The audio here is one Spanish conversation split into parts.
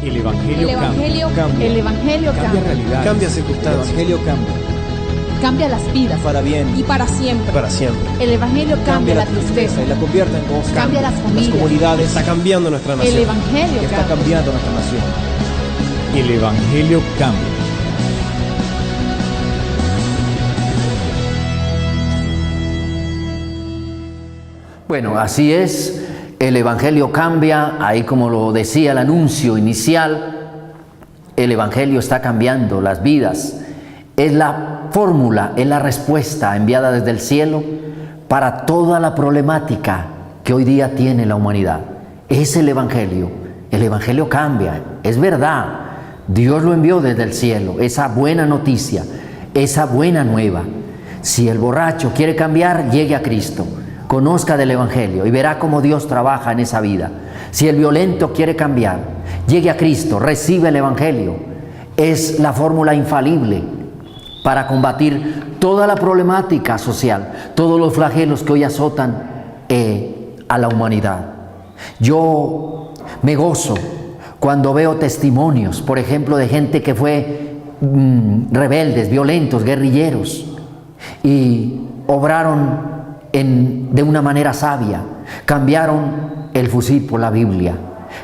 El Evangelio cambia. El Evangelio Cambia cambia. realidades. Cambia El circunstancias. Evangelio cambia. Cambia las vidas. Para bien. Y para siempre. Para siempre. El Evangelio cambia la tristeza. y la convierte en gozo. Cambia las Las familias. comunidades. Está cambiando nuestra El nación. Evangelio Está cambia. cambiando nuestra nación. El Evangelio cambia. Bueno, así es, el Evangelio cambia, ahí como lo decía el anuncio inicial, el Evangelio está cambiando las vidas. Es la fórmula, es la respuesta enviada desde el cielo para toda la problemática que hoy día tiene la humanidad. Es el Evangelio cambia, es verdad. Dios lo envió desde el cielo, esa buena noticia, esa buena nueva. Si el borracho quiere cambiar, llegue a Cristo. Conozca del Evangelio y verá cómo Dios trabaja en esa vida. Si el violento quiere cambiar, llegue a Cristo, recibe el Evangelio. Es la fórmula infalible para combatir toda la problemática social, todos los flagelos que hoy azotan a la humanidad. Yo me gozo cuando veo testimonios, por ejemplo, de gente que fue rebeldes, violentos, guerrilleros, y obraron de una manera sabia. Cambiaron el fusil por la Biblia,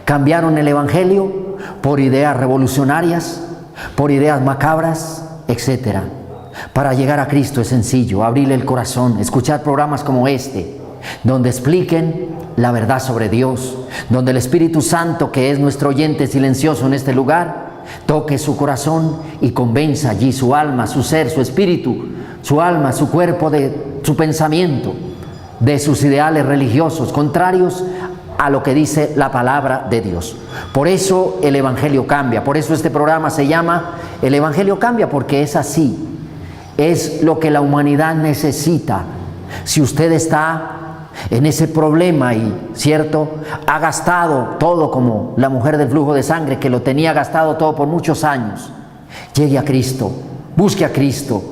cambiaron el Evangelio por ideas revolucionarias, por ideas macabras, etc. Para llegar a Cristo es sencillo, abrirle el corazón, escuchar programas como este, donde expliquen la verdad sobre Dios, donde el Espíritu Santo, que es nuestro oyente silencioso en este lugar, toque su corazón y convenza allí su alma, su ser, su espíritu, su alma, su cuerpo, de su pensamiento, de sus ideales religiosos contrarios a lo que dice la palabra de Dios. Por eso el Evangelio cambia, por eso este programa se llama El Evangelio cambia, porque es así, es lo que la humanidad necesita. Si usted está en ese problema y, ¿cierto?, ha gastado todo como la mujer del flujo de sangre, que lo tenía gastado todo por muchos años, llegue a Cristo, busque a Cristo,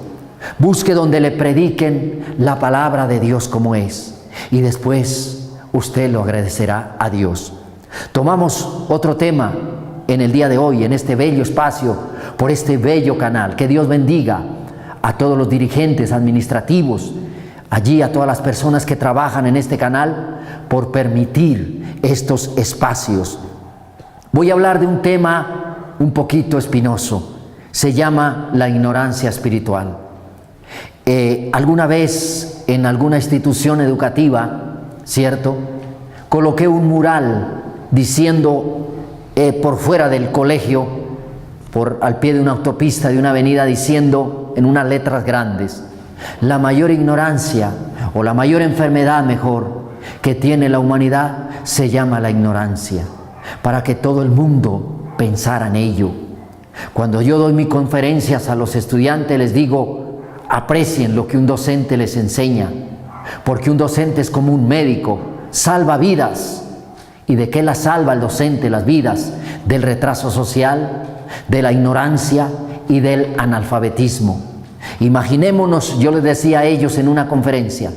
busque donde le prediquen la palabra de Dios como es, y después usted lo agradecerá a Dios. Tomamos otro tema en el día de hoy, en este bello espacio, por este bello canal. Que Dios bendiga a todos los dirigentes administrativos, allí a todas las personas que trabajan en este canal, por permitir estos espacios. Voy a hablar de un tema un poquito espinoso, se llama la ignorancia espiritual. Alguna vez en alguna institución educativa, ¿cierto?, coloqué un mural diciendo por fuera del colegio, al pie de una autopista, de una avenida, diciendo en unas letras grandes: la mayor ignorancia, o la mayor enfermedad mejor, que tiene la humanidad se llama la ignorancia, para que todo el mundo pensara en ello. Cuando yo doy mis conferencias a los estudiantes, les digo: aprecien lo que un docente les enseña, porque un docente es como un médico, salva vidas. ¿Y de qué las salva el docente las vidas? Del retraso social, de la ignorancia y del analfabetismo. Imaginémonos, yo les decía a ellos en una conferencia,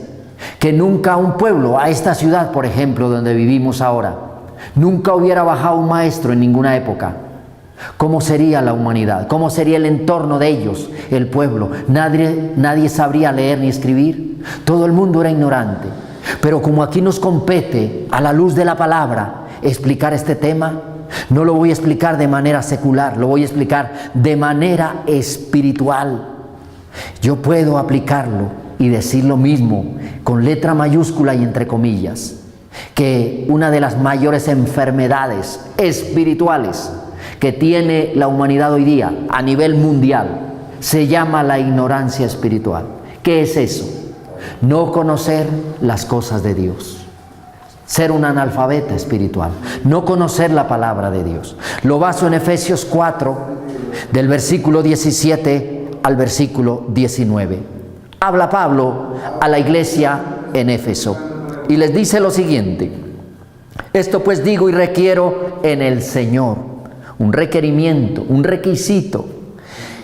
que nunca un pueblo, a esta ciudad por ejemplo donde vivimos ahora, nunca hubiera bajado un maestro en ninguna época. ¿Cómo sería la humanidad? ¿Cómo sería el entorno de ellos, el pueblo? Nadie sabría leer ni escribir. Todo el mundo era ignorante. Pero como aquí nos compete, a la luz de la palabra, explicar este tema, no lo voy a explicar de manera secular, lo voy a explicar de manera espiritual. Yo puedo aplicarlo y decir lo mismo con letra mayúscula y entre comillas, que una de las mayores enfermedades espirituales que tiene la humanidad hoy día a nivel mundial se llama la ignorancia espiritual. ¿Qué es eso? No conocer las cosas de Dios, ser un analfabeta espiritual, no conocer la palabra de Dios. Lo baso en Efesios 4, del versículo 17 al versículo 19. Habla Pablo a la iglesia en Éfeso y les dice lo siguiente: esto pues digo y requiero en el Señor, un requerimiento, un requisito,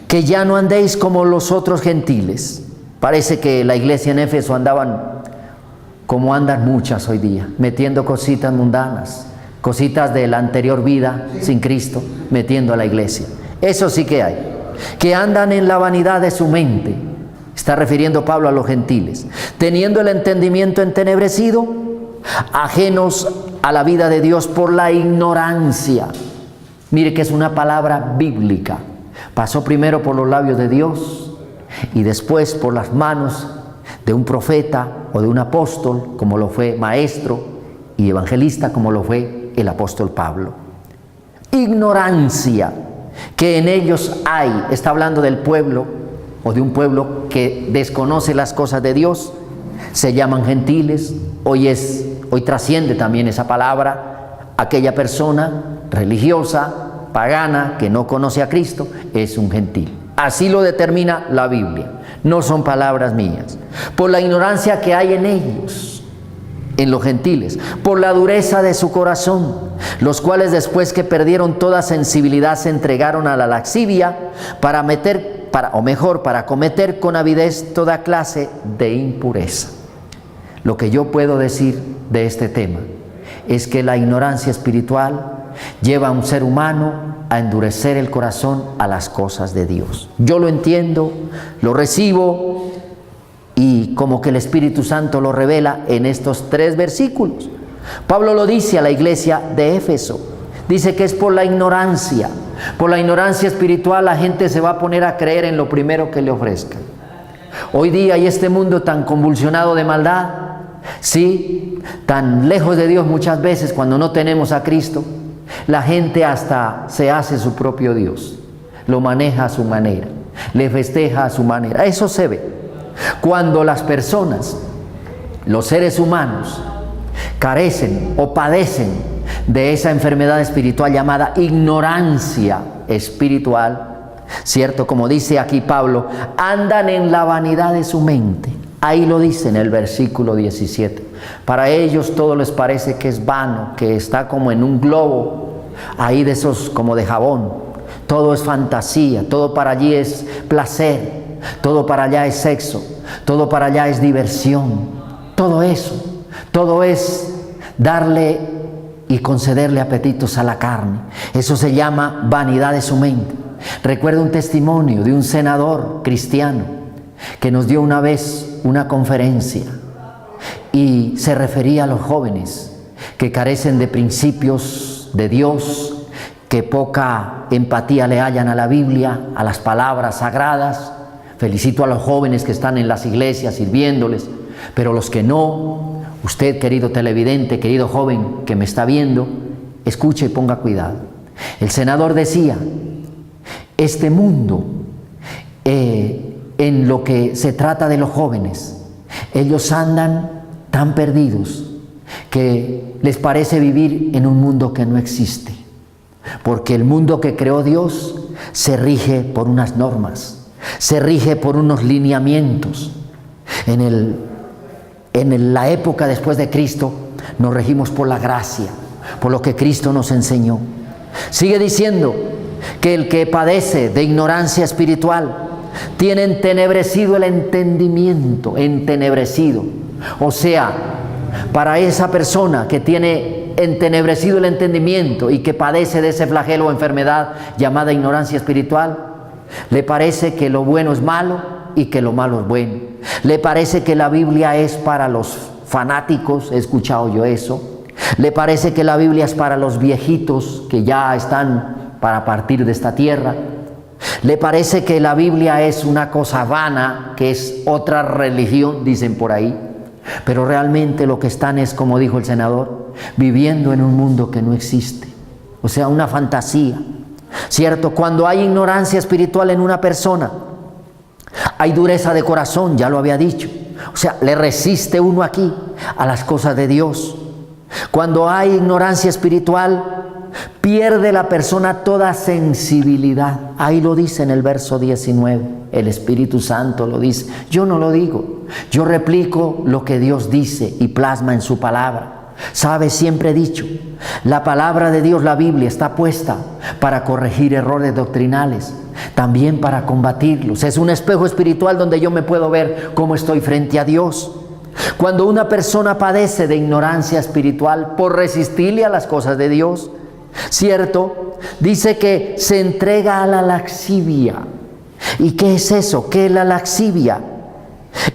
que ya no andéis como los otros gentiles. Parece que la iglesia en Éfeso andaban como andan muchas hoy día, metiendo cositas mundanas, cositas de la anterior vida sin Cristo, metiendo a la iglesia. Eso sí que hay. Que andan en la vanidad de su mente, está refiriendo Pablo a los gentiles, teniendo el entendimiento entenebrecido, ajenos a la vida de Dios por la ignorancia. Mire que es una palabra bíblica. Pasó primero por los labios de Dios y después por las manos de un profeta o de un apóstol, como lo fue maestro y evangelista, como lo fue el apóstol Pablo. Ignorancia que en ellos hay, está hablando del pueblo o de un pueblo que desconoce las cosas de Dios, se llaman gentiles. Hoy trasciende también esa palabra, aquella persona religiosa, pagana, que no conoce a Cristo, es un gentil. Así lo determina la Biblia, no son palabras mías. Por la ignorancia que hay en ellos, en los gentiles, por la dureza de su corazón, los cuales después que perdieron toda sensibilidad se entregaron a la lascivia para cometer con avidez toda clase de impureza. Lo que yo puedo decir de este tema es que la ignorancia espiritual lleva a un ser humano a endurecer el corazón a las cosas de Dios. Yo lo entiendo, lo recibo y como que el Espíritu Santo lo revela en estos 3 versículos. Pablo lo dice a la iglesia de Éfeso, dice que es por la ignorancia espiritual la gente se va a poner a creer en lo primero que le ofrezcan. Hoy día hay este mundo tan convulsionado de maldad, sí, tan lejos de Dios muchas veces cuando no tenemos a Cristo, la gente hasta se hace su propio Dios, lo maneja a su manera, le festeja a su manera. Eso se ve cuando las personas, los seres humanos, carecen o padecen de esa enfermedad espiritual llamada ignorancia espiritual, ¿cierto? Como dice aquí Pablo, andan en la vanidad de su mente. Ahí lo dice en el versículo 17. Para ellos todo les parece que es vano, que está como en un globo, ahí de esos como de jabón. Todo es fantasía, todo para allí es placer, todo para allá es sexo, todo para allá es diversión. Todo eso, todo es darle y concederle apetitos a la carne. Eso se llama vanidad de su mente. Recuerdo un testimonio de un senador cristiano que nos dio una vez una conferencia y se refería a los jóvenes que carecen de principios de Dios, que poca empatía le hallan a la Biblia, a las palabras sagradas. Felicito a los jóvenes que están en las iglesias sirviéndoles, pero los que no, usted, querido televidente, querido joven que me está viendo, escuche y ponga cuidado. El senador decía, este mundo, en lo que se trata de los jóvenes, ellos andan tan perdidos que les parece vivir en un mundo que no existe, porque el mundo que creó Dios se rige por unas normas, se rige por unos lineamientos. En la época después de Cristo nos regimos por la gracia, por lo que Cristo nos enseñó. Sigue diciendo que el que padece de ignorancia espiritual tiene entenebrecido el entendimiento, entenebrecido. O sea, para esa persona que tiene entenebrecido el entendimiento y que padece de ese flagelo o enfermedad llamada ignorancia espiritual, le parece que lo bueno es malo y que lo malo es bueno. Le parece que la Biblia es para los fanáticos, he escuchado yo eso. Le parece que la Biblia es para los viejitos que ya están para partir de esta tierra. Le parece que la Biblia es una cosa vana, que es otra religión, dicen por ahí. Pero realmente lo que están es, como dijo el senador, viviendo en un mundo que no existe. O sea, una fantasía. ¿Cierto? Cuando hay ignorancia espiritual en una persona, hay dureza de corazón, ya lo había dicho. O sea, le resiste uno aquí a las cosas de Dios. Cuando hay ignorancia espiritual, pierde la persona toda sensibilidad. Ahí lo dice en el verso 19, el Espíritu Santo lo dice. Yo no lo digo, yo replico lo que Dios dice y plasma en su palabra. ¿Sabe? Siempre he dicho, la palabra de Dios, la Biblia, está puesta para corregir errores doctrinales, también para combatirlos. Es un espejo espiritual donde yo me puedo ver cómo estoy frente a Dios. Cuando una persona padece de ignorancia espiritual por resistirle a las cosas de Dios, ¿cierto? Dice que se entrega a la lascivia. ¿Y qué es eso? ¿Qué es la lascivia?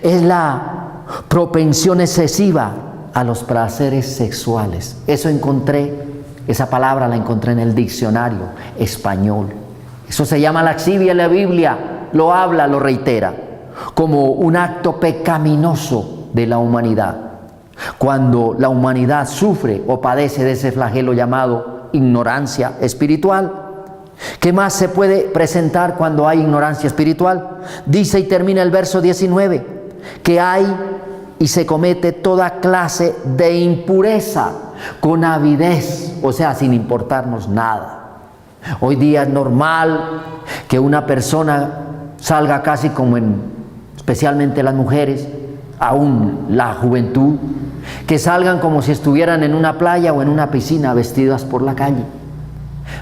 Es la propensión excesiva a los placeres sexuales. Esa palabra la encontré en el diccionario español. Eso se llama lascivia en la Biblia, lo habla, lo reitera, como un acto pecaminoso de la humanidad. Cuando la humanidad sufre o padece de ese flagelo llamado ignorancia espiritual. ¿Qué más se puede presentar cuando hay ignorancia espiritual? Dice y termina el verso 19, que hay y se comete toda clase de impureza con avidez, o sea, sin importarnos nada. Hoy día es normal que una persona salga casi como especialmente las mujeres, aún la juventud, que salgan como si estuvieran en una playa o en una piscina vestidas por la calle.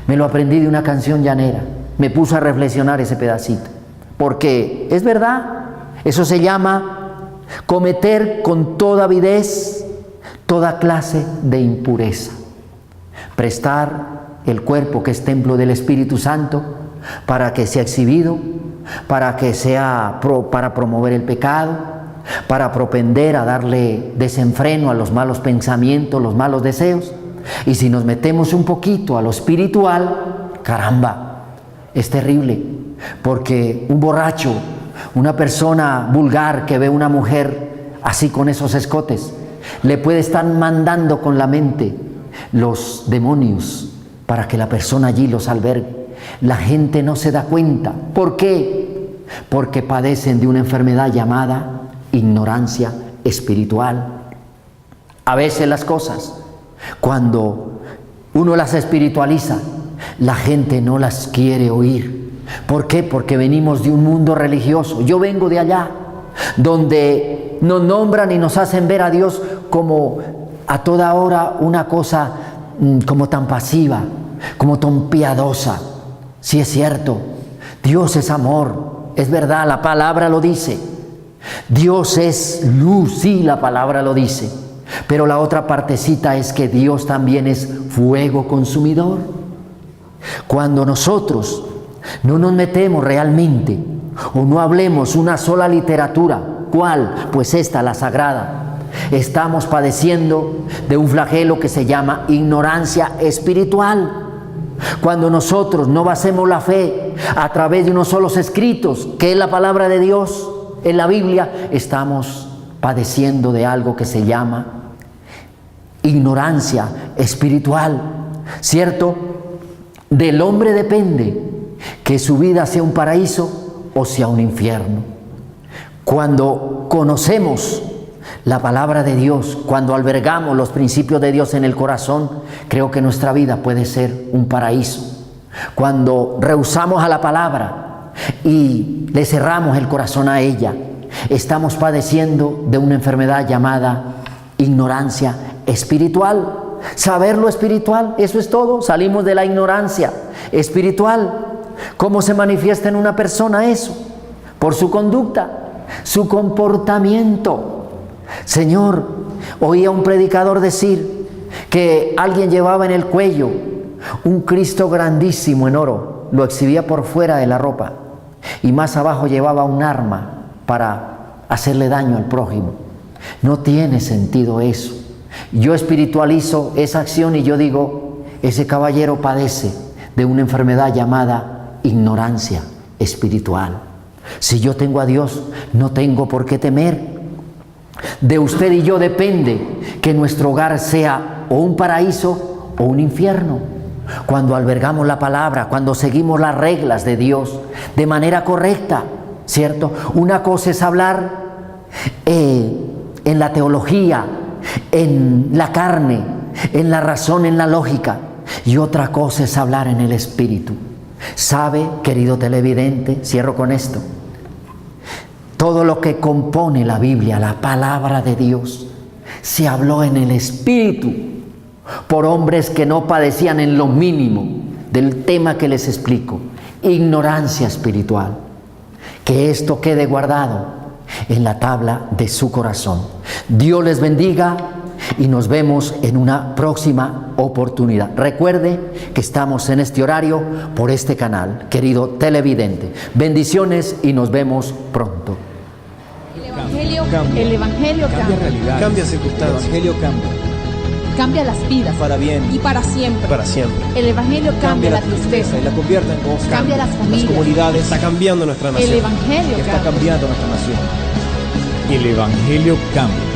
Me lo aprendí de una canción llanera, me puse a reflexionar ese pedacito, porque es verdad, eso se llama cometer con toda avidez toda clase de impureza. Prestar el cuerpo, que es templo del Espíritu Santo, para que sea exhibido, para que sea para promover el pecado, para propender a darle desenfreno a los malos pensamientos, los malos deseos. Y si nos metemos un poquito a lo espiritual, caramba, es terrible, porque un borracho, una persona vulgar que ve una mujer así con esos escotes, le puede estar mandando con la mente los demonios para que la persona allí los albergue. La gente no se da cuenta. ¿Por qué? Porque padecen de una enfermedad llamada ignorancia espiritual. A veces las cosas, cuando uno las espiritualiza, la gente no las quiere oír. ¿Por qué? Porque venimos de un mundo religioso. Yo vengo de allá, donde nos nombran y nos hacen ver a Dios como a toda hora una cosa como tan pasiva, como tan piadosa. Sí, es cierto, Dios es amor, es verdad, la palabra lo dice. Dios es luz, sí, la palabra lo dice. Pero la otra partecita es que Dios también es fuego consumidor. Cuando nosotros no nos metemos realmente o no hablemos una sola literatura, ¿cuál? Pues esta, la sagrada, estamos padeciendo de un flagelo que se llama ignorancia espiritual. Cuando nosotros no basemos la fe a través de unos solos escritos, que es la palabra de Dios en la Biblia, estamos padeciendo de algo que se llama ignorancia espiritual, ¿cierto? Del hombre depende que su vida sea un paraíso o sea un infierno. Cuando conocemos la palabra de Dios, cuando albergamos los principios de Dios en el corazón, creo que nuestra vida puede ser un paraíso. Cuando rehusamos a la palabra y le cerramos el corazón a ella, estamos padeciendo de una enfermedad llamada ignorancia espiritual. Saber lo espiritual, eso es todo. Salimos de la ignorancia espiritual. ¿Cómo se manifiesta en una persona eso? Por su conducta, su comportamiento. Señor, oí a un predicador decir que alguien llevaba en el cuello un Cristo grandísimo en oro, lo exhibía por fuera de la ropa y más abajo llevaba un arma para hacerle daño al prójimo. No tiene sentido eso. Yo espiritualizo esa acción y yo digo, ese caballero padece de una enfermedad llamada ignorancia espiritual. Si yo tengo a Dios, no tengo por qué temer. De usted y yo depende que nuestro hogar sea o un paraíso o un infierno. Cuando albergamos la palabra, cuando seguimos las reglas de Dios de manera correcta, ¿cierto? Una cosa es hablar en la teología, en la carne, en la razón, en la lógica, y otra cosa es hablar en el espíritu. ¿Sabe, querido televidente? Cierro con esto. Todo lo que compone la Biblia, la palabra de Dios, se habló en el Espíritu por hombres que no padecían en lo mínimo del tema que les explico, ignorancia espiritual. Que esto quede guardado en la tabla de su corazón. Dios les bendiga y nos vemos en una próxima oportunidad. Recuerde que estamos en este horario por este canal, querido televidente. Bendiciones y nos vemos pronto. El Evangelio cambia. realidades. Cambia circunstancias. El Evangelio cambia. Cambia las vidas. Para bien. Y para siempre. Para siempre. El Evangelio cambia la tristeza. y la convierte en gozo. Cambia las Las familias. comunidades. Está cambiando nuestra nación. El Evangelio Está cambia. cambiando nuestra nación. El Evangelio cambia.